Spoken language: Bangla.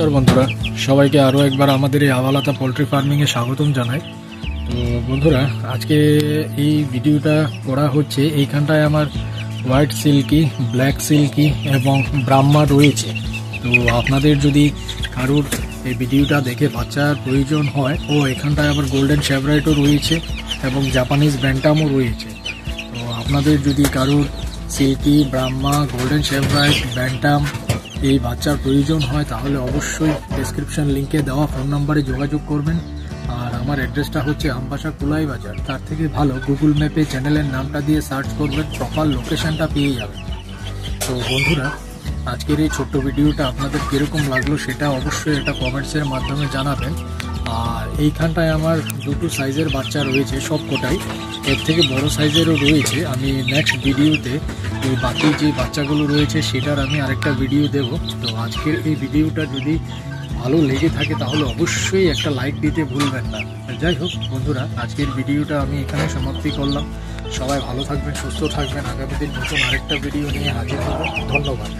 নমস্কার বন্ধুরা, সবাইকে আরও একবার আমাদের এই আওয়ালাতা পোলট্রি ফার্মিংয়ে স্বাগতম জানাই। তো বন্ধুরা, আজকে এই ভিডিওটা করা হচ্ছে, এইখানটায় আমার হোয়াইট সিল্কি, ব্ল্যাক সিল্কি এবং ব্রাহ্মা রয়েছে। তো আপনাদের যদি কারুর এই ভিডিওটা দেখে বাচ্চার প্রয়োজন হয়, এখানটায় আবার গোল্ডেন শেভরাইটও রয়েছে এবং জাপানিজ ব্যান্টামও রয়েছে। তো আপনাদের যদি কারুর সিল্কি, ব্রাহ্মা, গোল্ডেন শেভরাইট, ব্যান্টাম এই বাচ্চার প্রয়োজন হয় তাহলে অবশ্যই ডেসক্রিপশন লিঙ্কে দেওয়া ফোন নাম্বারে যোগাযোগ করবেন। আর আমার অ্যাড্রেসটা হচ্ছে আমবাসা কুলাই বাজার। তার থেকে ভালো গুগল ম্যাপে চ্যানেলের নামটা দিয়ে সার্চ করবেন, প্রপার লোকেশনটা পেয়ে যাবেন। তো বন্ধুরা, আজকের এই ছোট্ট ভিডিওটা আপনাদের কীরকম লাগলো সেটা অবশ্যই এটা কমেন্টসের মাধ্যমে জানাবেন। আর এইখানটায় আমার দুটো সাইজের বাচ্চা রয়েছে, সব কোটাই এর থেকে বড় সাইজেরও রয়েছে। আমি নেক্সট ভিডিওতে ওই বাকি যে বাচ্চাগুলো রয়েছে সেটার আমি আরেকটা ভিডিও দেব। তো আজকের এই ভিডিওটা যদি ভালো লেগে থাকে তাহলে অবশ্যই একটা লাইক দিতে ভুলবেন না। যাই হোক বন্ধুরা, আজকের ভিডিওটা আমি এখানে সমাপ্তি করলাম। সবাই ভালো থাকবেন, সুস্থ থাকবেন। আগামী দিন নতুন আরেকটা ভিডিও নিয়ে হাজির হব। ধন্যবাদ।